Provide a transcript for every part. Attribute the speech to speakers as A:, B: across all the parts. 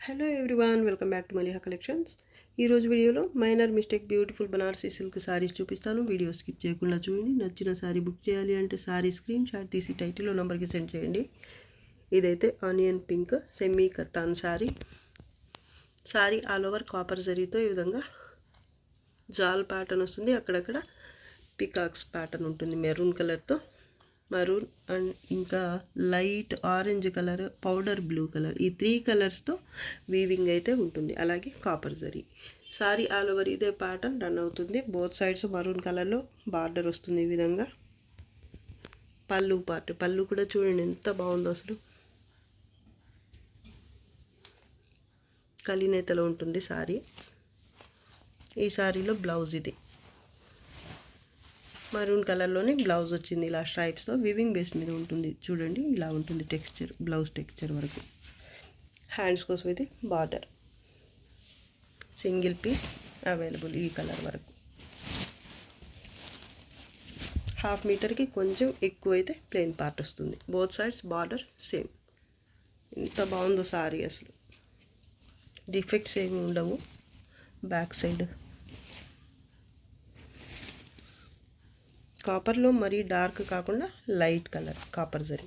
A: Hello everyone, welcome back to Maliha collections. ఈరోజు వీడియోలో minor mistake beautiful Banarasi silk saris చూపిస్తాను. Video skip చేయకుండా చూడండి. నచ్చిన శారీ బుక్ చేయాలి అంటే శారీ స్క్రీన్ షాట్ తీసి టైటిల్లో నెంబర్కి సెండ్ చేయండి. ఇదైతే onion pink semi katan sari. Sari all over copper జరీతో ఈ విధంగా జాల్ ప్యాటర్న్ వస్తుంది. అక్కడక్కడ పికాక్స్ ప్యాటర్న్ ఉంటుంది మెరూన్ కలర్తో. మరూన్ అండ్ ఇంకా light orange colour, powder blue colour, ఈ 3 కలర్స్తో వీవింగ్ అయితే ఉంటుంది. అలాగే copper zari. Sari all over ఇదే ప్యాటర్న్ రన్ అవుతుంది. బోత్ సైడ్స్ మరూన్ కలర్లో బార్డర్ వస్తుంది ఈ విధంగా. పళ్ళు పార్ట్, పళ్ళు కూడా చూడండి ఎంత బాగుందో అసలు. కలినేతలో ఉంటుంది సారీ. ఈ సారీలో బ్లౌజ్ ఇది మరూన్ కలర్లోనే బ్లౌజ్ వచ్చింది. ఇలా స్ట్రైప్స్తో వివింగ్ బేస్ మీద ఉంటుంది. చూడండి ఇలా ఉంటుంది టెక్స్చర్, బ్లౌజ్ టెక్స్చర్ వరకు. హ్యాండ్స్ కోసం ఇది బార్డర్, సింగిల్ పీస్ అవైలబుల్ ఈ కలర్ వరకు. 1/2 మీటర్కి కొంచెం ఎక్కువ అయితే ప్లెయిన్ పార్ట్ వస్తుంది. Both sides border same. ఎంత బాగుందో సారీ అసలు. డిఫెక్ట్స్ ఏమి ఉండవు. బ్యాక్ సైడ్ కాపర్లో మరీ డార్క్ కాకుండా light colour copper zari.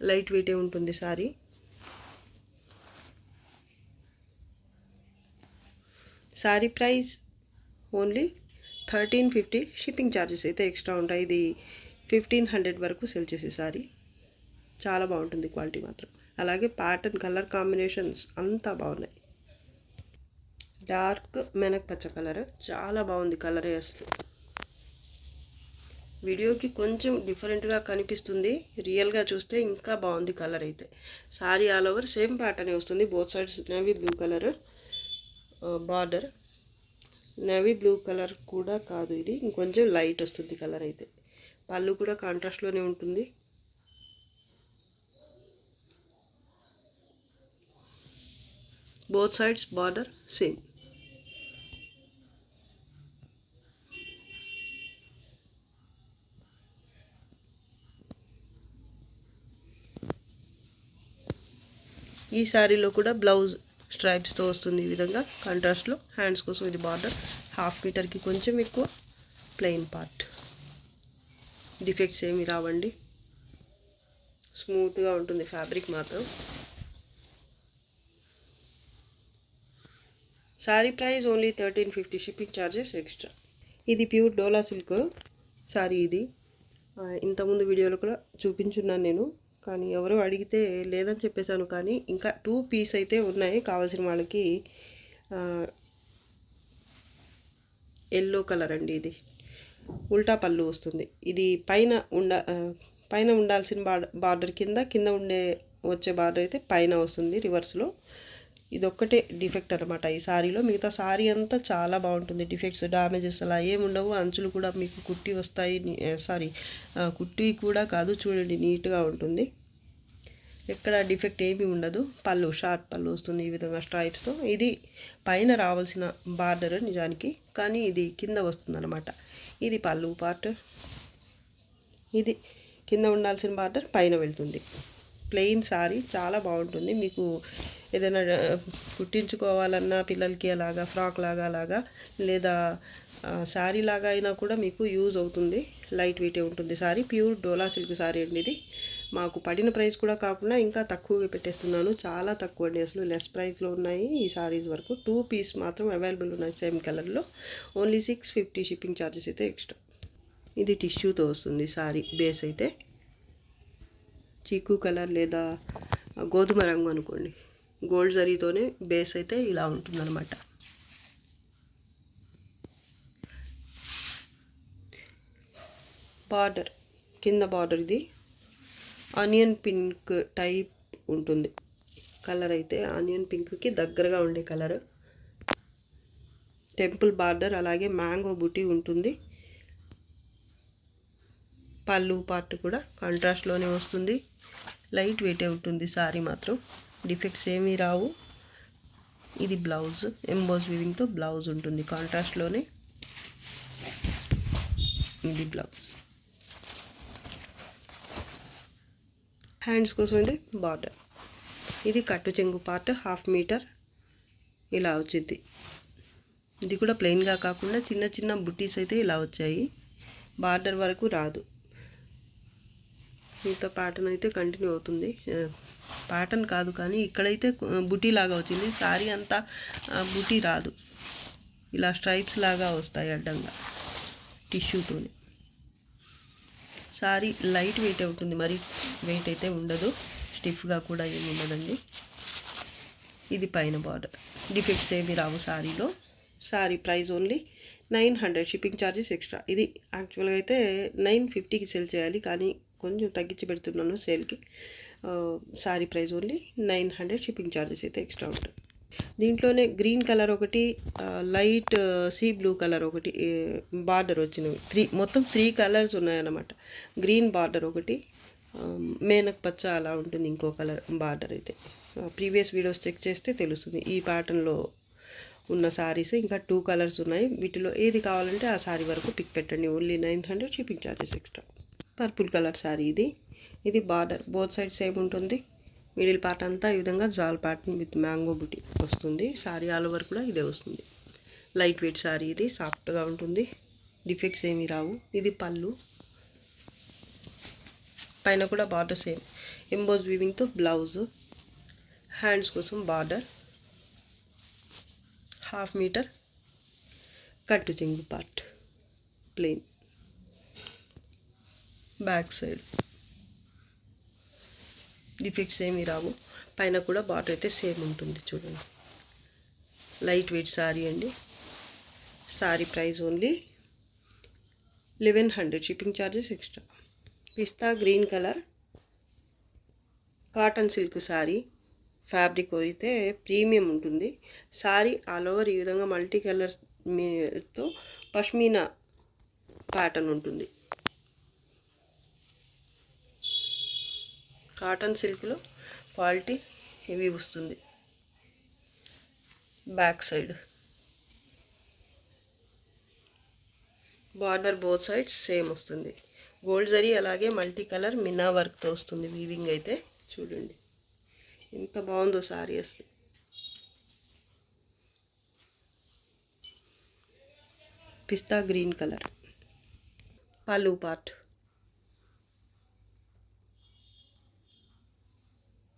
A: Light వెయిటే ఉంటుంది sari. Sari price only 1350. Shipping charges అయితే ఎక్స్ట్రా ఉంటాయి. ఇది 1500 వరకు సెల్ చేసే సారీ. చాలా బాగుంటుంది క్వాలిటీ మాత్రం. అలాగే ప్యాటర్న్, కలర్ కాంబినేషన్స్ అంతా బాగున్నాయి. డార్క్ మెనక్ పచ్చ కలర్ చాలా బాగుంది. కలరే అసలు వీడియోకి కొంచెం డిఫరెంట్గా కనిపిస్తుంది, రియల్గా చూస్తే ఇంకా బాగుంది కలర్ అయితే. Sari all over same pattern వస్తుంది. Both sides navy blue colour border. Navy blue colour కూడా కాదు, ఇది ఇంకొంచెం లైట్ వస్తుంది కలర్ అయితే. పళ్ళు కూడా కాంట్రాస్ట్లోనే ఉంటుంది. Both sides border same. ఈ శారీలో కూడా బ్లౌజ్ స్ట్రైప్స్తో వస్తుంది ఈ విధంగా కాంట్రాస్ట్లో. హ్యాండ్స్ కోసం ఇది బార్డర్. 1/2 మీటర్కి కొంచెం ఎక్కువ ప్లెయిన్ పార్ట్. డిఫెక్ట్స్ ఏమి రావండి, స్మూత్గా ఉంటుంది ఫ్యాబ్రిక్ మాత్రం. Sari price only 1350. Shipping charges extra. ఇది ప్యూర్ డోలా సిల్క్ శారీ. ఇది ఇంతకుముందు వీడియోలో కూడా చూపించున్నాను నేను, కానీ ఎవరో అడిగితే లేదని చెప్పేశాను. కానీ ఇంకా 2 పీస్ అయితే ఉన్నాయి కావాల్సిన వాళ్ళకి. ఎల్లో కలర్ అండి. ఇది ఉల్టా పళ్ళు వస్తుంది. ఇది పైన ఉండాల్సిన బార్డర్ కింద వచ్చే బార్డర్ అయితే పైన వస్తుంది రివర్స్లో. ఇదొక్కటే డిఫెక్ట్ అనమాట ఈ సారీలో. మిగతా సారీ అంతా చాలా బాగుంటుంది. డిఫెక్ట్స్, డ్యామేజెస్ అలా ఏముండవు. అంచులు కూడా మీకు కుట్టి వస్తాయి. కుట్టి కూడా కాదు, చూడండి నీట్గా ఉంటుంది. ఎక్కడ డిఫెక్ట్ ఏమీ ఉండదు. పళ్ళు షార్ప్ పళ్ళు వస్తుంది ఈ విధంగా స్ట్రైప్స్తో. ఇది పైన రావాల్సిన బార్డర్ నిజానికి, కానీ ఇది కింద వస్తుంది అనమాట. ఇది పళ్ళు పార్ట్, ఇది కింద ఉండాల్సిన బార్డర్ పైన వెళ్తుంది. ప్లెయిన్ సారీ చాలా బాగుంటుంది. మీకు ఏదైనా కుట్టించుకోవాలన్నా పిల్లలకి అలాగా ఫ్రాక్ అలాగా లేదా శారీ లాగా అయినా కూడా మీకు యూజ్ అవుతుంది. లైట్ వెయిటే ఉంటుంది సారీ. ప్యూర్ డోలా సిల్క్ సారీ అండి ఇది. మాకు పడిన ప్రైస్ కూడా కాకుండా ఇంకా తక్కువగా పెట్టేస్తున్నాను. చాలా తక్కువ అండి అసలు. లెస్ ప్రైస్లో ఉన్నాయి ఈ సారీస్ వరకు. 2 పీస్ మాత్రం అవైలబుల్ ఉన్నాయి సేమ్ కలర్లో. ఓన్లీ 650. షిప్పింగ్ ఛార్జెస్ అయితే ఎక్స్ట్రా. ఇది టిష్యూతో వస్తుంది సారీ బేస్ అయితే. చీకు కలర్ లేదా గోధుమ రంగు అనుకోండి. గోల్డ్ జరీతోనే బేస్ అయితే ఇలా ఉంటుందన్నమాట. బార్డర్, కింద బార్డర్ ఇది ఆనియన్ పింక్ టైప్ ఉంటుంది కలర్ అయితే. ఆనియన్ పింక్కి దగ్గరగా ఉండే కలర్. టెంపుల్ బార్డర్, అలాగే మ్యాంగో బుటీ ఉంటుంది. పళ్ళు పార్ట్ కూడా కాంట్రాస్ట్లోనే వస్తుంది. లైట్ వెయిటే ఉంటుంది సారీ మాత్రం. డిఫెక్ట్స్ ఏమీ రావు. ఇది బ్లౌజ్, ఎంబోస్ వీవింగ్తో బ్లౌజ్ ఉంటుంది కాంట్రాస్ట్లోనే. ఇది బ్లౌజ్. హ్యాండ్స్ కోసం ఇది బార్డర్. ఇది కట్టు చెంగు పార్ట్ 1/2 మీటర్ ఇలా వచ్చింది. ఇది కూడా ప్లెయిన్గా కాకుండా చిన్న చిన్న బుట్టీస్ అయితే ఇలా వచ్చాయి, బార్డర్ వరకు రాదు. మీతో ప్యాటర్న్ అయితే కంటిన్యూ అవుతుంది. ప్యాటర్న్ కాదు కానీ ఇక్కడైతే బుటీ లాగా వచ్చింది. సారీ అంతా బుటీ రాదు, ఇలా స్ట్రైప్స్ లాగా వస్తాయి అడ్డంగా టిష్యూతోని. సారీ లైట్ వెయిట్ ఉంటుంది, మరి వెయిట్ అయితే ఉండదు, స్టిఫ్గా కూడా ఏమి ఉండదండి. ఇది పైన బార్డర్. డిఫెక్ట్స్ ఏమి రావు సారీలో. Sari price only 900, shipping charges extra. ఇది యాక్చువల్గా అయితే 950కి సెల్ చేయాలి, కానీ కొంచెం తగ్గించి పెడుతున్నాను సేల్కి. Sorry price only 900, shipping charges అయితే ఎక్స్ట్రా ఉంటుంది. దీంట్లోనే గ్రీన్ కలర్ ఒకటి, లైట్ సీ బ్లూ కలర్ ఒకటి బార్డర్ వచ్చినవి. మొత్తం 3 కలర్స్ ఉన్నాయన్నమాట. గ్రీన్ బార్డర్ ఒకటి, మేనక్ పచ్చ అలా ఉంటుంది ఇంకో కలర్ బార్డర్ అయితే. ప్రీవియస్ వీడియోస్ చెక్ చేస్తే తెలుస్తుంది. ఈ ప్యాటర్న్లో ఉన్న సారీస్ ఇంకా 2 కలర్స్ ఉన్నాయి. వీటిలో ఏది కావాలంటే ఆ సారీ వరకు పిక్ పెట్టండి. Only 900, shipping charges extra. Purple colour sorry ఇది బార్డర్ బోత్ సైడ్ సేమ్ ఉంటుంది. మిడిల్ పార్ట్ అంతా ఈ విధంగా జాల్ ప్యాటర్న్ విత్ మ్యాంగో బుటీ వస్తుంది. సారీ ఆల్ ఓవర్ కూడా ఇదే వస్తుంది. లైట్ వెయిట్ సారీ, ఇది సాఫ్ట్గా ఉంటుంది, డిఫెక్ట్స్ ఏమీ రావు. ఇది పళ్ళు, పైన కూడా బార్డర్ సేమ్ ఎంబోజ్ వీవింగ్తో బ్లౌజ్. హ్యాండ్స్ కోసం బార్డర్ 1/2 మీటర్ కట్టు చెంగు part plain. Back side defects ఏమీ రావు. పైన కూడా బార్డర్ అయితే సేమ్ ఉంటుంది చూడండి. లైట్ వెయిట్ సారీ అండి. Sari price only 1100, shipping charges extra. పిస్తా green colour cotton silk sari. Fabric అయితే ప్రీమియం ఉంటుంది. సారీ ఆల్ ఓవర్ ఈ విధంగా మల్టీ కలర్స్తో పష్మీనా ప్యాటర్న్ ఉంటుంది. కాటన్ సిల్క్లో క్వాలిటీ హెవీ వస్తుంది. Back side border both sides same వస్తుంది. గోల్డ్ జరీ అలాగే మల్టీ కలర్ మిన్నా వర్క్తో వస్తుంది. వీవింగ్ అయితే చూడండి ఎంత బాగుందో సారీ అసలు. పిస్తా గ్రీన్ కలర్. పళ్ళు పార్ట్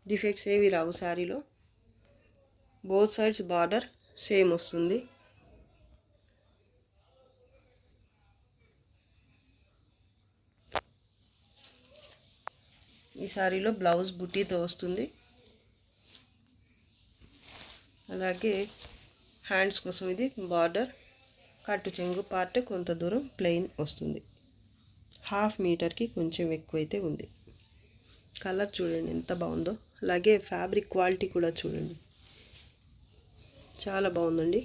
A: డిఫెక్ట్స్ ఏవి రావు సారీలో. బోత్ సైడ్స్ బార్డర్ సేమ్ వస్తుంది. ఈ సారీలో బ్లౌజ్ బుట్టీతో వస్తుంది. అలాగే హ్యాండ్స్ కోసం ఇది బార్డర్, కట్టు చెంగు పార్ట్ కొంత దూరం ప్లెయిన్ వస్తుంది. 1/2 మీటర్కి కొంచెం ఎక్కువైతే ఉంది. కలర్ చూడండి ఎంత బాగుందో. అలాగే ఫ్యాబ్రిక్ క్వాలిటీ కూడా చూడండి చాలా బాగుందండి.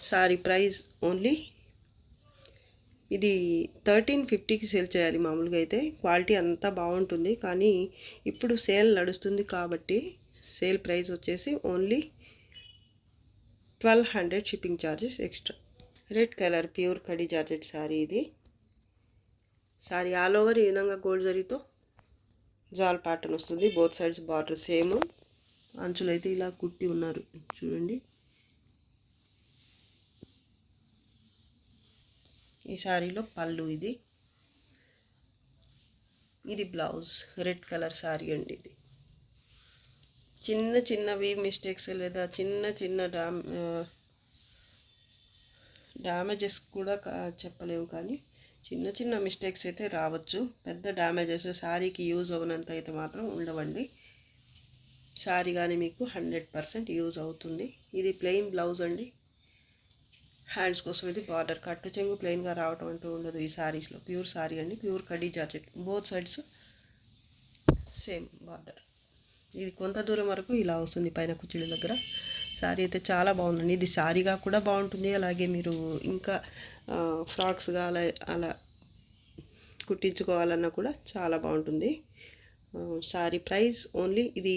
A: సారీ ప్రైస్ ఓన్లీ ఇది 1350కి సేల్ చేయాలి. మామూలుగా అయితే క్వాలిటీ అంతా బాగుంటుంది, కానీ ఇప్పుడు సేల్ నడుస్తుంది కాబట్టి సేల్ ప్రైస్ వచ్చేసి only 1200, shipping charges extra. Red colour pure కడి జార్జెట్ సారీ. ఇది సారీ ఆల్ ఓవర్ ఈ విధంగా గోల్డ్ జరీతో జాల్ ప్యాటర్న్ వస్తుంది. Both sides border same. అంచులు అయితే ఇలా కుట్టి ఉన్నారు చూడండి. ఈ సారీలో పళ్ళు ఇది బ్లౌజ్. రెడ్ కలర్ సారీ అండి. ఇది చిన్న చిన్నవి మిస్టేక్స్ లేదా చిన్న చిన్న డ్యామేజెస్ కూడా చెప్పలేము, కానీ చిన్న చిన్న మిస్టేక్స్ అయితే రావచ్చు. పెద్ద డ్యామేజెస్ సారీకి యూజ్ అవ్వనంత అయితే మాత్రం ఉండవండి. సారీ కానీ మీకు 100% యూజ్ అవుతుంది. ఇది ప్లెయిన్ బ్లౌజ్ అండి. హ్యాండ్స్ కోసం ఇది బార్డర్. కట్టు చెంగు ప్లెయిన్గా రావటం అంటూ ఉండదు ఈ సారీస్లో. ప్యూర్ సారీ అండి, pure khadi georgette. Both sides same border. ఇది కొంత దూరం వరకు ఇలా వస్తుంది పైన కుచ్చిళ్ళ దగ్గర. సారీ అయితే చాలా బాగుందండి. ఇది సారీగా కూడా బాగుంటుంది, అలాగే మీరు ఇంకా ఫ్రాక్స్గా అలా కుట్టించుకోవాలన్నా కూడా చాలా బాగుంటుంది. సారీ ప్రైస్ ఓన్లీ ఇది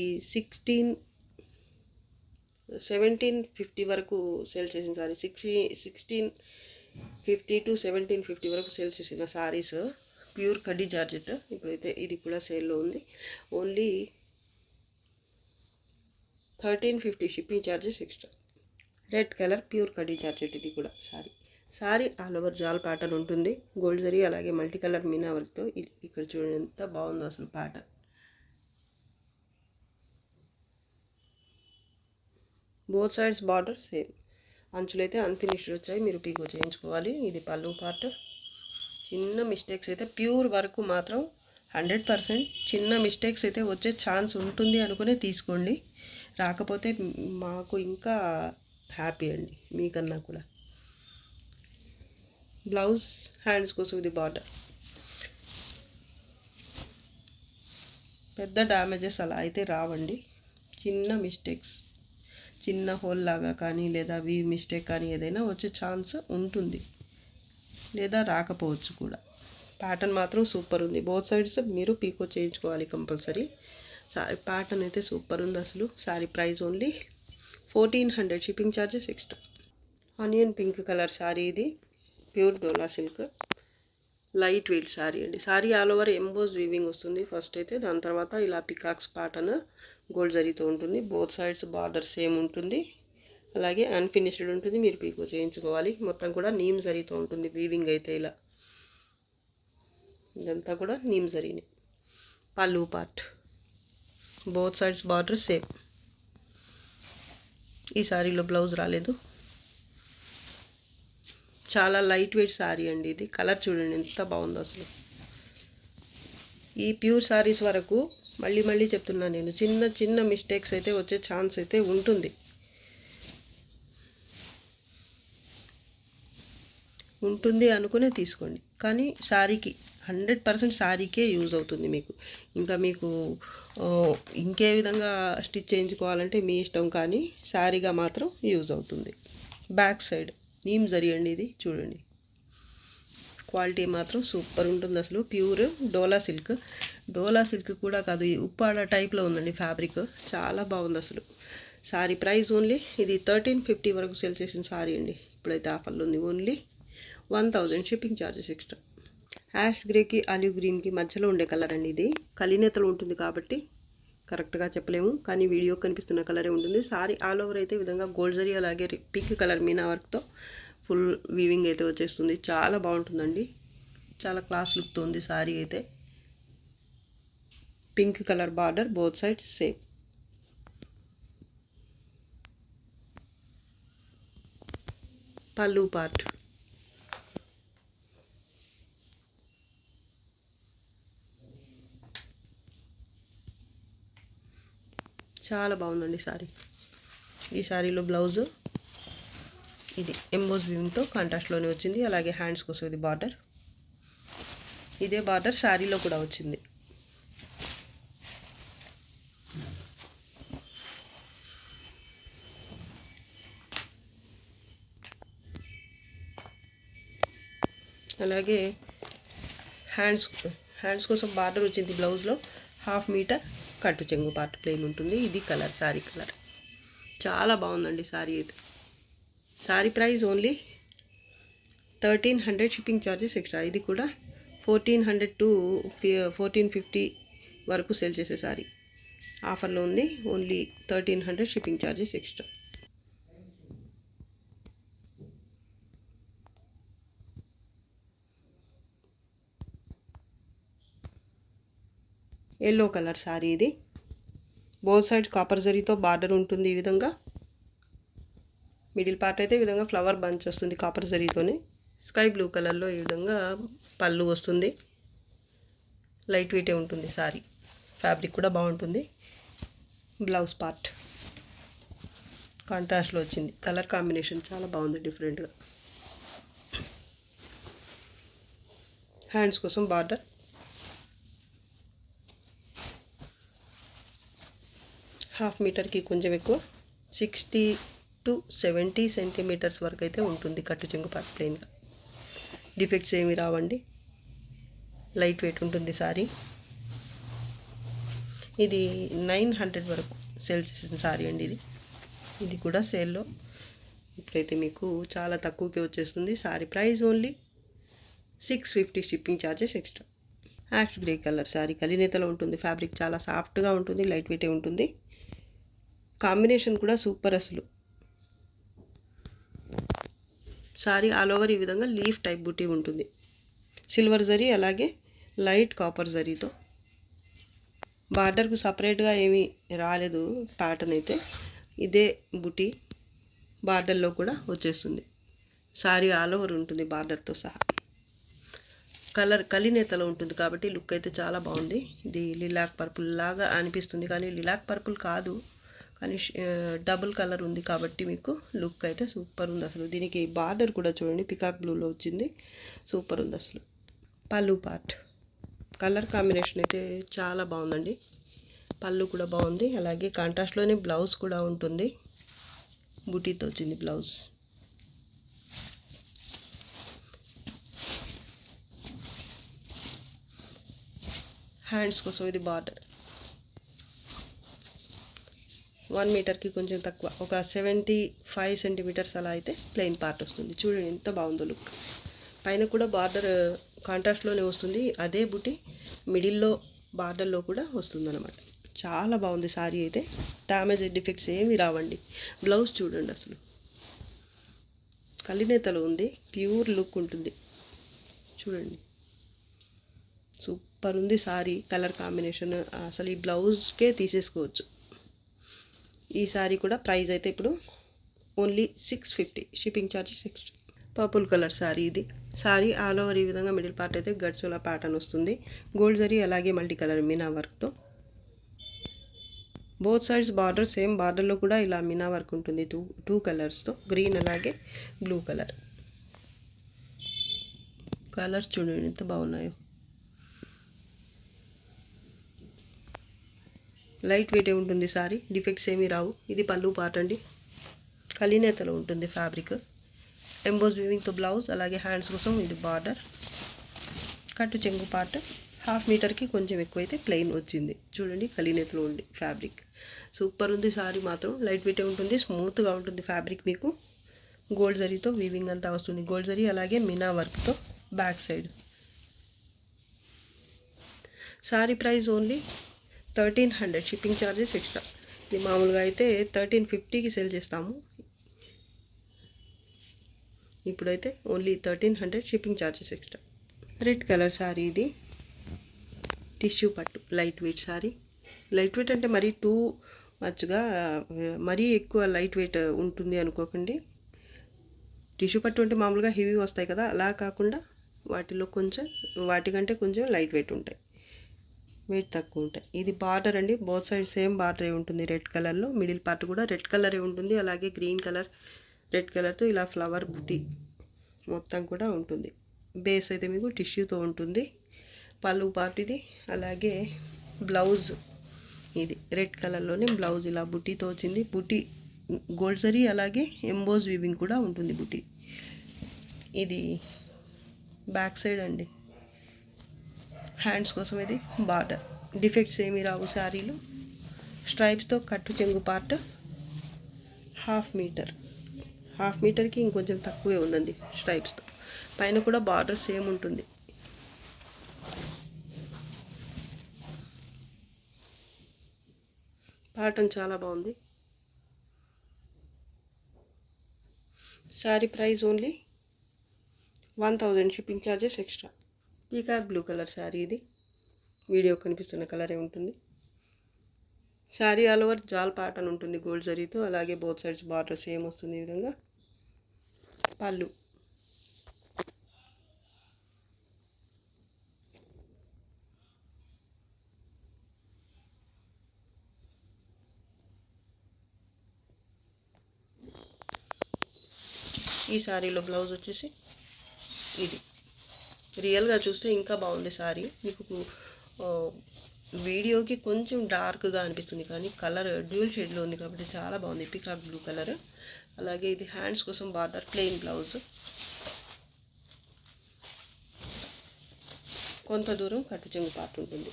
A: 1750 వరకు సేల్ చేసిన సారీ. 1650 to 1750 వరకు సేల్ చేసిన సారీస్ ప్యూర్ కడ్డీ జార్జెట్. ఇప్పుడైతే ఇది కూడా సేల్లో ఉంది. Only 1350 shipping charges extra. Red colour pure కడ్డీ జార్జెట్. ఇది కూడా సారీ ఆల్ ఓవర్ జాల్ ప్యాటర్న్ ఉంటుంది. గోల్డ్ జరీ అలాగే మల్టీ కలర్ మీనా వర్క్తో. ఇక్కడ చూడండి ఎంత బాగుందో అసలు pattern. Both sides border same. అంచులైతే అన్ఫినిష్డ్ వచ్చాయి, మీరు పీకో చేయించుకోవాలి. ఇది పళ్ళు పార్ట్. చిన్న మిస్టేక్స్ అయితే ప్యూర్ వర్క్ మాత్రం 100%. చిన్న మిస్టేక్స్ అయితే వచ్చే ఛాన్స్ ఉంటుంది అనుకునే తీసుకోండి. రాకపోతే మాకు ఇంకా హ్యాపీ అండి, మీకన్నా కూడా. బ్లౌజ్ హ్యాండ్స్ కోసం ఇది బార్డర్. పెద్ద డ్యామేజెస్ అలా అయితే రావండి. చిన్న మిస్టేక్స్, చిన్న హోల్ లాగా కానీ లేదా వీవ్ మిస్టేక్ కానీ ఏదైనా వచ్చే ఛాన్స్ ఉంటుంది, లేదా రాకపోవచ్చు కూడా. ప్యాటర్న్ మాత్రం సూపర్ ఉంది. బోత్ సైడ్స్ మీరు పీకో చేయించుకోవాలి కంపల్సరీ. ప్యాటర్న్ అయితే సూపర్ ఉంది అసలు. Sari price only 1400 shipping charges extra. Onion pink colour sari. ఇది ప్యూర్ డోలా సిల్క్ లైట్ వెయిట్ శారీ అండి. Sari all over emboss weaving వస్తుంది ఫస్ట్ అయితే. దాని తర్వాత ఇలా పికాక్స్ ప్యాటర్న్ గోల్డ్ జరీతో ఉంటుంది. బోత్ సైడ్స్ బార్డర్ సేమ్ ఉంటుంది, అలాగే అన్ఫినిష్డ్ ఉంటుంది, మీరు పీకో చేయించుకోవాలి. మొత్తం కూడా నీమ్ జరీతో ఉంటుంది వీవింగ్ అయితే. ఇలా ఇదంతా కూడా నీమ్ జరీని. పళ్ళు part, both sides border same. ఈ శారీలో బ్లౌజ్ రాలేదు. చాలా లైట్ వెయిట్ శారీ అండి ఇది. కలర్ చూడండి ఎంత బాగుందో అసలు. ఈ ప్యూర్ శారీస్ వరకు మళ్ళీ చెప్తున్నా నేను, చిన్న మిస్టేక్స్ అయితే వచ్చే ఛాన్స్ అయితే ఉంటుంది అనుకునే తీసుకోండి. కానీ శారీకి 100% శారీకే యూజ్ అవుతుంది మీకు. ఇంకా మీకు ఇంకే విధంగా స్టిచ్ చేయించుకోవాలంటే మీ ఇష్టం, కానీ శారీగా మాత్రం యూజ్ అవుతుంది. బ్యాక్ సైడ్ నీమ్ జరీ అండి ఇది. చూడండి క్వాలిటీ మాత్రం సూపర్ ఉంటుంది అసలు. ప్యూర్ డోలా సిల్క్. డోలా సిల్క్ కూడా కాదు, ఈ ఉప్పాడ టైప్లో ఉందండి ఫ్యాబ్రిక్. చాలా బాగుంది అసలు. శారీ ప్రైస్ ఓన్లీ, ఇది 1350 వరకు సేల్ చేసిన శారీ అండి. ఇప్పుడైతే ఆఫర్లో ఉంది. Only 1000 shipping charges extra. Ash గ్రేకి ఆలివ్ గ్రీన్కి మధ్యలో ఉండే కలర్ అండి ఇది. కలినేతలు ఉంటుంది కాబట్టి కరెక్ట్గా చెప్పలేము, కానీ వీడియో కనిపిస్తున్న కలరే ఉంటుంది. సారీ ఆల్ ఓవర్ అయితే ఈ విధంగా గోల్డ్ జరీ అలాగే పింక్ కలర్ మీనా వర్క్తో ఫుల్ వీవింగ్ అయితే వచ్చేస్తుంది. చాలా బాగుంటుందండి, చాలా క్లాస్ లుక్తో ఉంది సారీ అయితే. Pink colour border both sides same. పళ్ళు పార్ట్, చాలా బాగుందండి సారీ. ఈ సారీలో బ్లౌజ్ ఇది ఎంబోజ్ వీవింగ్తో కాంట్రాస్ట్లోనే వచ్చింది. అలాగే హ్యాండ్స్ కోసం ఇది బార్డర్. ఇదే బార్డర్ శారీలో కూడా వచ్చింది. అలాగే హ్యాండ్స్ కోసం బార్డర్ వచ్చింది బ్లౌజ్లో. 1/2 మీటర్ కట్టు చెంగు పార్ట్ ప్లెయిన్ ఉంటుంది. ఇది కలర్, శారీ కలర్. చాలా బాగుందండి శారీ అయితే. Sari price only 1300 shipping charges extra. ఇది కూడా 1400 to 1450 వరకు సేల్ చేసే శారీ. ఆఫర్లో ఉంది. Only 1300 shipping charges extra. Yellow colour sari ఇది. బోత్ సైడ్స్ కాపర్ జరీతో బార్డర్ ఉంటుంది ఈ విధంగా. మిడిల్ పార్ట్ అయితే ఈ విధంగా ఫ్లవర్ బంచ్ వస్తుంది కాపర్ జరీతోనే. స్కై బ్లూ కలర్లో ఈ విధంగా పళ్ళు వస్తుంది. లైట్ వెయిటే ఉంటుంది శారీ. ఫ్యాబ్రిక్ కూడా బాగుంటుంది. బ్లౌజ్ పార్ట్ కాంట్రాస్ట్లో వచ్చింది. కలర్ కాంబినేషన్ చాలా బాగుంది డిఫరెంట్గా. హ్యాండ్స్ కోసం బార్డర్. హాఫ్ మీటర్కి కొంచెం ఎక్కువ, 60 to 70 సెంటీమీటర్స్ వరకు అయితే ఉంటుంది కట్టు చెంగు పార్ట్ ప్లెయిన్గా. డిఫెక్ట్స్ ఏమి రావండి. లైట్ వెయిట్ ఉంటుంది సారీ. ఇది 900 వరకు సేల్ చేసిన సారీ అండి ఇది. ఇది కూడా సేల్లో ఇప్పుడైతే మీకు చాలా తక్కువకే వచ్చేస్తుంది. Sari price only 650 shipping charges extra. Ash grey colour sari కలినేతలో ఉంటుంది. ఫ్యాబ్రిక్ చాలా సాఫ్ట్గా ఉంటుంది, లైట్ వెయిటే ఉంటుంది. కాంబినేషన్ కూడా సూపర్ అసలు. శారీ ఆల్ ఓవర్ ఈ విధంగా లీఫ్ టైప్ బుటీ ఉంటుంది. సిల్వర్ జరీ అలాగే లైట్ కాపర్ జరీతో. బార్డర్కు సపరేట్గా ఏమీ రాలేదు ప్యాటర్న్ అయితే. ఇదే బుటీ బార్డర్లో కూడా వచ్చేస్తుంది. శారీ ఆల్ ఓవర్ ఉంటుంది బార్డర్తో సహా. కలర్ కలినేతలో ఉంటుంది కాబట్టి లుక్ అయితే చాలా బాగుంది. ఇది లిలాక్ పర్పుల్ లాగా అనిపిస్తుంది కానీ లిలాక్ పర్పుల్ కాదు, కానీ డబుల్ కలర్ ఉంది కాబట్టి మీకు లుక్ అయితే సూపర్ ఉంది అసలు. దీనికి బార్డర్ కూడా చూడండి పికాక్ బ్లూలో వచ్చింది, సూపర్ ఉంది అసలు. పళ్ళు పార్ట్ కలర్ కాంబినేషన్ అయితే చాలా బాగుందండి. పళ్ళు కూడా బాగుంది, అలాగే కాంట్రాస్ట్లోనే బ్లౌజ్ కూడా ఉంటుంది. బుటీతో వచ్చింది బ్లౌజ్. హ్యాండ్స్ కోసం ఇది బార్డర్ 1 మీటర్కి కొంచెం తక్కువ, ఒక 75 సెంటీమీటర్స్ అలా అయితే ప్లెయిన్ పార్ట్ వస్తుంది. చూడండి ఎంత బాగుందో లుక్. పైన కూడా బార్డర్ కాంట్రాస్ట్లోనే వస్తుంది. అదే బుటీ మిడిల్లో బార్డర్లో కూడా వస్తుంది అనమాట. చాలా బాగుంది శారీ అయితే. డ్యామేజ్ డిఫెక్ట్స్ ఏమి రావండి. బ్లౌజ్ చూడండి అసలు కలినేతలో ఉంది, ప్యూర్ లుక్ ఉంటుంది. చూడండి సూపర్ ఉంది శారీ. కలర్ కాంబినేషన్ అసలు ఈ బ్లౌజ్కే తీసేసుకోవచ్చు. ఈ శారీ కూడా ప్రైస్ అయితే ఇప్పుడు only 650, shipping charges 60. Purple colour sari ఇది. శారీ ఆల్ ఓవర్ ఈ విధంగా మిడిల్ పార్ట్ అయితే గడ్చోలా ప్యాటర్న్ వస్తుంది. గోల్డ్ జరీ అలాగే మల్టీ కలర్ మీనా వర్క్తో. బోత్ సైడ్స్ బార్డర్ సేమ్ బార్డర్లో కూడా ఇలా మీనా వర్క్ ఉంటుంది. టూ కలర్స్తో, గ్రీన్ అలాగే బ్లూ కలర్. కలర్స్ చూడండి ఎంత బాగున్నాయో. లైట్ వెయిటే ఉంటుంది సారీ, డిఫెక్ట్స్ ఏమీ రావు. ఇది పళ్ళు పార్ట్ అండి, కలినేతలో ఉంటుంది ఫ్యాబ్రిక్. ఎంబోస్ వీవింగ్తో బ్లౌజ్, అలాగే హ్యాండ్స్ కోసం ఇది బార్డర్. కట్టు చెంగు పార్ట్ 1/2 మీటర్కి కొంచెం ఎక్కువైతే ప్లెయిన్ వచ్చింది. చూడండి కలినేతలో ఉంది ఫ్యాబ్రిక్. సూపర్ ఉంది సారీ మాత్రం. లైట్ వెయిటే ఉంటుంది, స్మూత్గా ఉంటుంది ఫ్యాబ్రిక్. మీకు గోల్డ్ జరీతో వీవింగ్ అంతా వస్తుంది. గోల్డ్ జరీ అలాగే మీనా వర్క్తో back side. Sorry price only 1300, shipping charges extra. ఇది మామూలుగా అయితే 1350కి సేల్ చేస్తాము. ఇప్పుడైతే only 1300, shipping charges extra. Red colour sari ఇది. టిష్యూ పట్టు light weight sari. Light weight అంటే మరీ టూ మచ్గా మరీ ఎక్కువ లైట్ వెయిట్ ఉంటుంది అనుకోకండి. టిష్యూ పట్టు అంటే మామూలుగా హెవీ వస్తాయి కదా, అలా కాకుండా వాటికంటే కొంచెం లైట్ వెయిట్ ఉంటాయి, వెయిట్ తక్కువ ఉంటాయి. ఇది బార్డర్ అండి, బోత్ సైడ్ సేమ్ బార్డరే ఉంటుంది రెడ్ కలర్లో. మిడిల్ పార్ట్ కూడా రెడ్ కలరే ఉంటుంది, అలాగే గ్రీన్ కలర్ రెడ్ కలర్తో ఇలా ఫ్లవర్ బుటీ మొత్తం కూడా ఉంటుంది. బేస్ అయితే మీకు టిష్యూతో ఉంటుంది. పళ్ళు పార్ట్ ఇది, అలాగే బ్లౌజ్ ఇది రెడ్ కలర్లోనే బ్లౌజ్ ఇలా బుటీతో వచ్చింది. బుటీ గోల్డ్ జరీ అలాగే ఎంబోస్ వీవింగ్ కూడా ఉంటుంది బుటీ. ఇది బ్యాక్ సైడ్ అండి. హ్యాండ్స్ కోసం ఇది బార్డర్. డిఫెక్ట్స్ ఏమీ రావు శారీలో. స్ట్రైప్స్తో కట్టు చెంగు పార్ట్ 1/2 మీటర్, 1/2 మీటర్కి ఇంకొంచెం తక్కువే ఉందండి స్ట్రైప్స్తో. పైన కూడా బార్డర్ సేమ్ ఉంటుంది. ప్యాటర్న్ చాలా బాగుంది. Sari price only 1000, shipping charges extra. Peacock blue colour sari ఇది. వీడియో కనిపిస్తున్న కలరే ఉంటుంది. శారీ ఆల్ ఓవర్ జాల్ ప్యాటర్న్ ఉంటుంది గోల్డ్ జరీతో, అలాగే బోత్ సైడ్స్ బార్డర్ సేమ్ వస్తుంది ఈ విధంగా. పళ్ళు ఈ శారీలో బ్లౌజ్ వచ్చేసి ఇది. రియల్గా చూస్తే ఇంకా బాగుంది శారీ. మీకు వీడియోకి కొంచెం డార్క్గా అనిపిస్తుంది కానీ కలర్ డ్యూల్ షేడ్లో ఉంది కాబట్టి చాలా బాగుంది. Peacock blue colour. అలాగే ఇది హ్యాండ్స్ కోసం బార్డర్, ప్లెయిన్ బ్లౌజ్. కొంత దూరం కట్టు చెంగు పార్ట్ ఉంటుంది.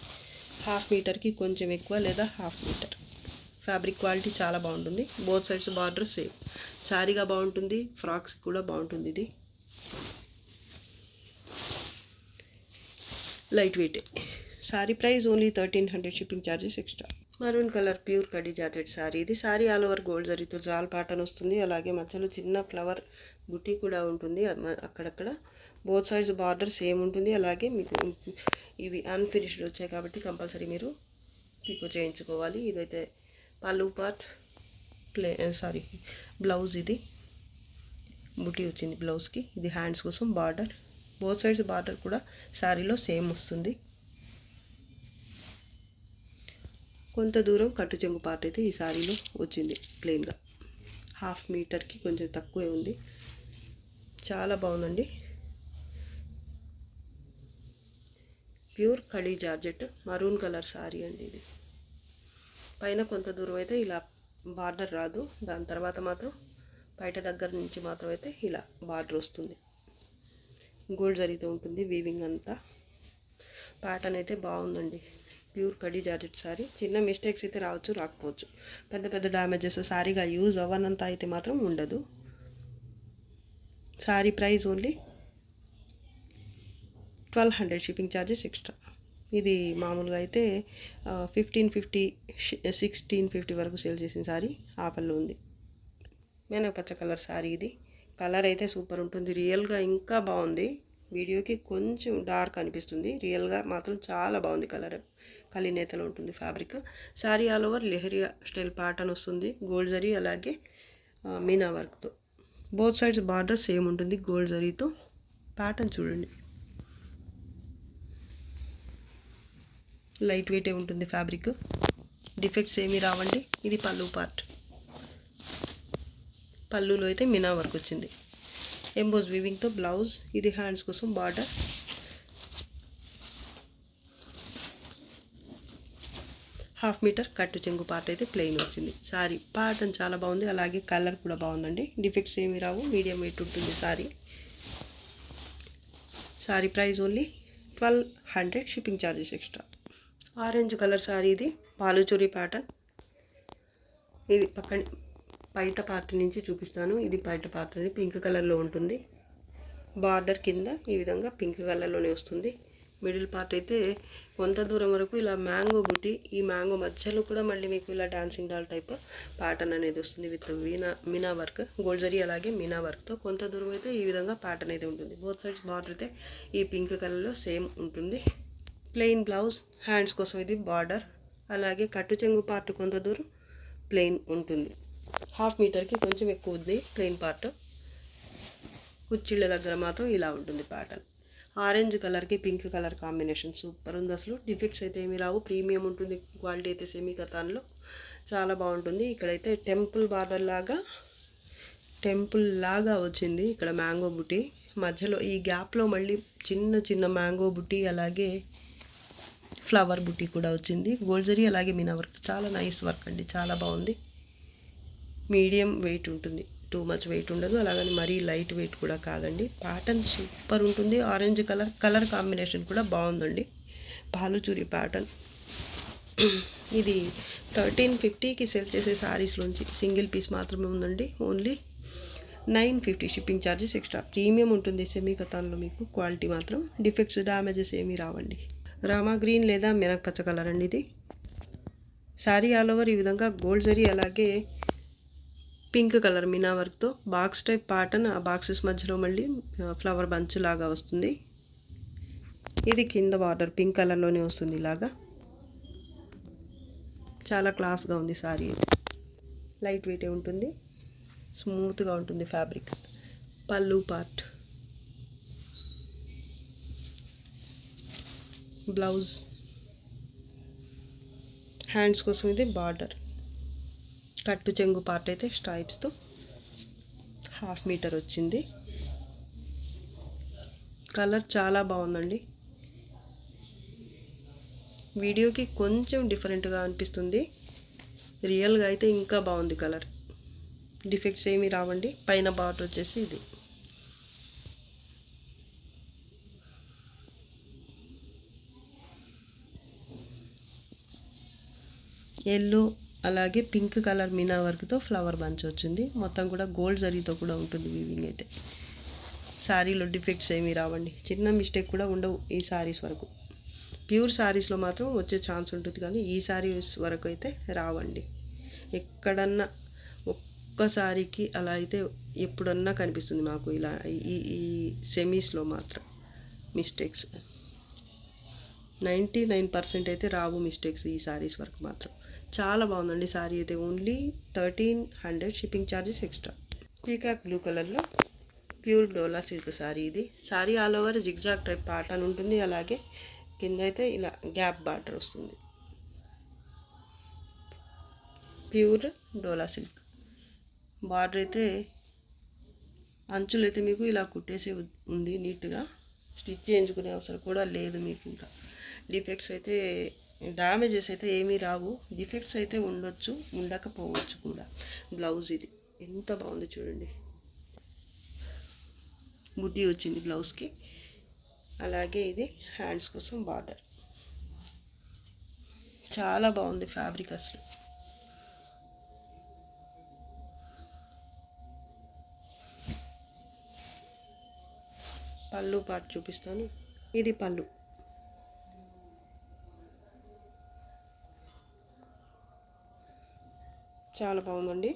A: 1/2 మీటర్కి కొంచెం ఎక్కువ లేదా 1/2 మీటర్. ఫ్యాబ్రిక్ క్వాలిటీ చాలా బాగుంటుంది. Both sides border same. శారీగా బాగుంటుంది, ఫ్రాక్స్ కూడా బాగుంటుంది. ఇది light weight. Sari price only 1300, shipping charges extra. Maroon colour pure khadi georgette sari. ఇది సారీ ఆల్ ఓవర్ గోల్డ్ జరీతో జాల్ ప్యాటర్న్ వస్తుంది. అలాగే మధ్యలో చిన్న ఫ్లవర్ బుట్టి కూడా ఉంటుంది అక్కడక్కడ. బోత్ సైడ్స్ బార్డర్ సేమ్ ఉంటుంది. అలాగే మీకు ఇవి అన్ఫినిష్డ్ వచ్చాయి కాబట్టి కంపల్సరీ మీరు పీకో చేయించుకోవాలి. ఇదైతే పళ్ళు పార్ట్ బ్లౌజ్. ఇది బుట్టి వచ్చింది బ్లౌజ్కి. ఇది హ్యాండ్స్ కోసం బార్డర్. బోత్ సైడ్స్ బార్డర్ కూడా శారీలో సేమ్ వస్తుంది. కొంత దూరం కట్టు చెంగు పార్ట్ అయితే ఈ శారీలో వచ్చింది ప్లెయిన్గా. 1/2 మీటర్కి కొంచెం తక్కువే ఉంది. చాలా బాగుందండి. Pure khadi georgette maroon colour sari అండి ఇది. పైన కొంత దూరం అయితే ఇలా బార్డర్ రాదు. దాని తర్వాత మాత్రం బయట దగ్గర నుంచి మాత్రం అయితే ఇలా బార్డర్ వస్తుంది. గోల్డ్ జరీతో ఉంటుంది వీవింగ్ అంతా. ప్యాటర్న్ అయితే బాగుందండి. Pure khadi georgette sorry. చిన్న మిస్టేక్స్ అయితే రావచ్చు, రాకపోవచ్చు. పెద్ద పెద్ద డ్యామేజెస్ సారీగా యూజ్ అవ్వనంత అయితే మాత్రం ఉండదు. Sorry price only 1200, shipping charges extra. ఇది మామూలుగా అయితే 1550, 1650 వరకు సేల్ చేసిన సారీ ఆఫర్లో ఉంది. పచ్చ కలర్ సారీ. ఇది కలర్ అయితే సూపర్ ఉంటుంది. రియల్గా ఇంకా బాగుంది. వీడియోకి కొంచెం డార్క్ అనిపిస్తుంది. రియల్గా మాత్రం చాలా బాగుంది. కలర్ కలినేతలో ఉంటుంది fabric. Sari all over leheriya style pattern వస్తుంది. గోల్డ్ జరీ అలాగే మీనా వర్క్తో. బోత్ సైడ్స్ బార్డర్ సేమ్ ఉంటుంది గోల్డ్ జరీతో. ప్యాటర్న్ చూడండి, లైట్ వెయిటే ఉంటుంది ఫ్యాబ్రిక్. డిఫెక్ట్స్ ఏమీ రావండి. ఇది పళ్ళు పార్ట్. పళ్ళులో అయితే మీనా వర్క్ వచ్చింది. ఎంబోస్ వీవింగ్తో బ్లౌజ్. ఇది హ్యాండ్స్ కోసం బార్డర్. హాఫ్ మీటర్ కట్టు చెంగు పార్ట్ అయితే ప్లెయిన్ వచ్చింది. సారీ ప్యాటర్న్ చాలా బాగుంది. అలాగే కలర్ కూడా బాగుందండి. డిఫెక్ట్స్ ఏమీ రావు. మీడియం వెయిట్ ఉంటుంది sari. Sari price only 1200, shipping charges extra. Orange colour sorry. ఇది బాలుచూరి ప్యాటర్న్. ఇది పక్కన బయట పార్ట్ నుంచి చూపిస్తాను. ఇది బయట పార్ట్ అని పింక్ కలర్లో ఉంటుంది. బార్డర్ కింద ఈ విధంగా పింక్ కలర్లోనే వస్తుంది. మిడిల్ పార్ట్ అయితే కొంత దూరం వరకు ఇలా మ్యాంగో బుట్టి. ఈ మ్యాంగో మధ్యలో కూడా మళ్ళీ మీకు ఇలా డాన్సింగ్ డాల్ టైప్ ప్యాటర్న్ అనేది వస్తుంది with Meena work, gold zari అలాగే మీనా వర్క్తో. కొంత దూరం అయితే ఈ విధంగా ప్యాటర్న్ అయితే ఉంటుంది. బోత్ సైడ్స్ బార్డర్ అయితే ఈ పింక్ కలర్లో సేమ్ ఉంటుంది. Plain blouse. హ్యాండ్స్ కోసం ఇది బార్డర్. అలాగే కట్టు చెంగు పార్ట్ కొంత దూరం ప్లెయిన్ ఉంటుంది. హాఫ్ మీటర్కి కొంచెం ఎక్కువ ఉంది ప్లెయిన్ పార్ట్. కుచ్చిళ్ళ దగ్గర మాత్రం ఇలా ఉంటుంది ప్యాటర్న్. ఆరెంజ్ కలర్కి పింక్ కలర్ కాంబినేషన్ సూపర్ ఉంది అసలు. డిఫెక్ట్స్ అయితే ఏమి రావు. ప్రీమియం ఉంటుంది. క్వాలిటీ అయితే సెమీ కథాన్లో చాలా బాగుంటుంది. ఇక్కడైతే టెంపుల్ బార్డర్ లాగా వచ్చింది. ఇక్కడ మ్యాంగో బుట్టి మధ్యలో ఈ గ్యాప్లో మళ్ళీ చిన్న చిన్న మ్యాంగో బుట్టి అలాగే ఫ్లవర్ బుట్టి కూడా వచ్చింది. గోల్డ్ జరీ అలాగే మీనా వర్క్. చాలా నైస్ వర్క్ అండి. చాలా బాగుంది. మీడియం వెయిట్ ఉంటుంది. టూ మచ్ వెయిట్ ఉండదు. అలాగని మరీ లైట్ వెయిట్ కూడా కాదండి. ప్యాటర్న్ సూపర్ ఉంటుంది. ఆరెంజ్ కలర్ కాంబినేషన్ కూడా బాగుందండి. బాలుచూరి ప్యాటర్న్. ఇది 1350కి సేల్ చేసే శారీస్లోంచి సింగిల్ పీస్ మాత్రమే ఉందండి. Only 950, shipping charges extra. Premium ఉంటుంది సెమీ కథాన్లో. మీకు క్వాలిటీ మాత్రం డిఫెక్ట్స్ డ్యామేజెస్ ఏమీ రావండి. రామా గ్రీన్ లేదా పచ్చ కలర్ అండి ఇది. శారీ ఆల్ ఓవర్ ఈ విధంగా గోల్డ్ జరీ అలాగే పింక్ కలర్ మీనా వర్క్తో బాక్స్ టైప్ ప్యాటర్న్. ఆ బాక్సెస్ మధ్యలో మళ్ళీ ఫ్లవర్ బంచ్ లాగా వస్తుంది. ఇది కింద బార్డర్ పింక్ కలర్లోనే వస్తుంది. ఇలాగా చాలా క్లాస్గా ఉంది సారీ. లైట్ వెయిటే ఉంటుంది. స్మూత్గా ఉంటుంది ఫ్యాబ్రిక్. పళ్ళు పార్ట్. బ్లౌజ్. హ్యాండ్స్ కోసం ఇది బార్డర్. కట్టు చెంగు పార్ట్ అయితే స్ట్రైప్స్తో హాఫ్ మీటర్ వచ్చింది. కలర్ చాలా బాగుందండి. వీడియోకి కొంచెం డిఫరెంట్గా అనిపిస్తుంది. రియల్గా అయితే ఇంకా బాగుంది కలర్. డిఫెక్ట్స్ ఏమీ రావండి. పైన బార్డర్ వచ్చేసి ఇది. ఎల్లో అలాగే పింక్ కలర్ మీనా వర్క్తో ఫ్లవర్ బంచ్ వచ్చింది. మొత్తం కూడా గోల్డ్ జరీతో కూడా ఉంటుంది వీవింగ్ అయితే. శారీలో డిఫెక్ట్స్ ఏమీ రావండి. చిన్న మిస్టేక్ కూడా ఉండవు ఈ శారీస్ వరకు. ప్యూర్ శారీస్లో మాత్రం వచ్చే ఛాన్స్ ఉంటుంది, కానీ ఈ శారీస్ వరకు అయితే రావండి. ఎక్కడన్నా ఒక్కసారికి అలా అయితే ఎప్పుడన్నా కనిపిస్తుంది మాకు ఇలా ఈ ఈ సెమీస్లో మాత్రం మిస్టేక్స్. 99% అయితే రావు మిస్టేక్స్ ఈ శారీస్ వరకు మాత్రం. చాలా బాగుందండి శారీ అయితే. Only 1300 shipping charges extra. Peacock blue కలర్లో ప్యూర్ డోలా సిల్క్ శారీ ఇది. Sari all over zigzag type pattern ఉంటుంది, అలాగే కింద అయితే ఇలా గ్యాప్ బార్డర్ వస్తుంది. ప్యూర్ డోలా సిల్క్ బార్డర్ అయితే అంచులు అయితే మీకు ఇలా కుట్టేసి ఉంది నీట్గా. స్టిచ్ చేయించుకునే అవసరం కూడా లేదు మీకు. ఇంకా డిఫెక్ట్స్ అయితే డ్యామేజెస్ అయితే ఏమీ రావు. డిఫెక్ట్స్ అయితే ఉండొచ్చు, ఉండకపోవచ్చు కూడా. బ్లౌజ్ ఇది ఎంత బాగుంది చూడండి, బుడ్డి వచ్చింది బ్లౌజ్కి. అలాగే ఇది హ్యాండ్స్ కోసం బార్డర్. చాలా బాగుంది ఫ్యాబ్రిక్ అసలు. పళ్ళు పార్ట్ చూపిస్తాను. ఇది పళ్ళు. చాలా బాగుందండి.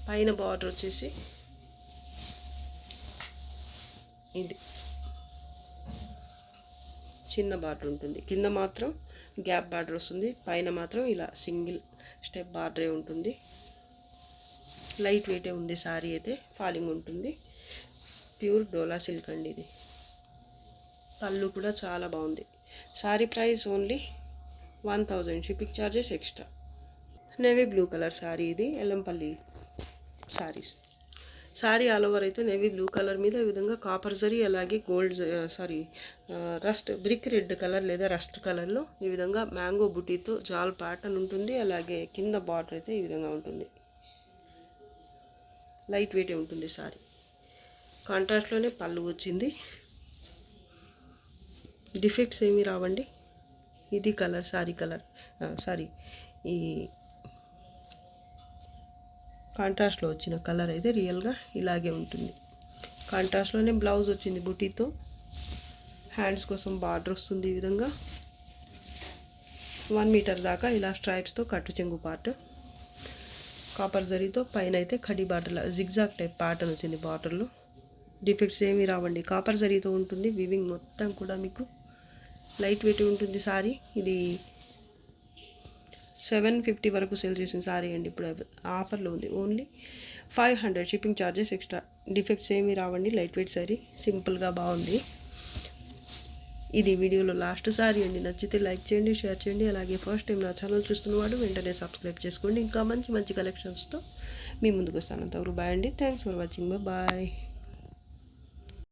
A: పైన బార్డర్ వచ్చేసి ఇది చిన్న బార్డర్ ఉంటుంది, కింద మాత్రం గ్యాప్ బార్డర్ వస్తుంది, పైన మాత్రం ఇలా సింగిల్ స్టెప్ బార్డరే ఉంటుంది. లైట్ వెయిటే ఉంది శారీ అయితే, ఫాలింగ్ ఉంటుంది. ప్యూర్ డోలా సిల్క్ అండి ఇది. పళ్ళు కూడా చాలా బాగుంది. Sari price only 1000 shipping charges extra. Navy blue colour sari ఇది. ఎల్లంపల్లి శారీస్. శారీ ఆల్ ఓవర్ అయితే నేవీ బ్లూ కలర్ మీద ఈ విధంగా కాపర్ జరీ, అలాగే gold rust brick red colour లేదా రస్ట్ కలర్లో ఈ విధంగా మ్యాంగో బుటీతో జాల్ ప్యాటర్న్ ఉంటుంది. అలాగే కింద బార్డర్ అయితే ఈ విధంగా ఉంటుంది. లైట్ వెయిటే ఉంటుంది శారీ. కాంట్రాస్ట్లోనే పళ్ళు వచ్చింది. డిఫెక్ట్స్ ఏమీ రావండి. ఇది కలర్ శారీ కలర్ ఈ కాంట్రాస్ట్లో వచ్చిన కలర్ అయితే రియల్గా ఇలాగే ఉంటుంది. కాంట్రాస్ట్లోనే బ్లౌజ్ వచ్చింది బుటీతో. హ్యాండ్స్ కోసం బార్డర్ వస్తుంది ఈ విధంగా. 1 మీటర్ దాకా ఇలా స్ట్రైప్స్తో కట్టు చెంగు పార్ట్. కాపర్ జరీతో పైన అయితే కడి బార్డర్లా జిగ్జాగ్ టైప్ ప్యాటర్న్ వచ్చింది బార్డర్లో. డిఫెక్ట్స్ ఏమీ రావండి. కాపర్ జరీతో ఉంటుంది. వివింగ్ మొత్తం కూడా మీకు లైట్ వెయిట్ ఉంటుంది శారీ. ఇది 750 వరకు సేల్ చేసిన శారీ అండి. ఇప్పుడు ఆఫర్లో ఉంది. Only 500 shipping charges extra. Defects ఏమీ రావండి. లైట్ వెయిట్ శారీ, సింపుల్గా బాగుంది. ఇది వీడియోలో లాస్ట్ శారీ అండి. నచ్చితే లైక్ చేయండి, షేర్ చేయండి. అలాగే ఫస్ట్ టైం నా ఛానల్ చూస్తున్నవాడు వెంటనే సబ్స్క్రైబ్ చేసుకోండి. ఇంకా మంచి మంచి కలెక్షన్స్తో మీ ముందుకు వస్తాను. అంతవరకు బాయ్ అండి. Thanks for watching. బాయ్.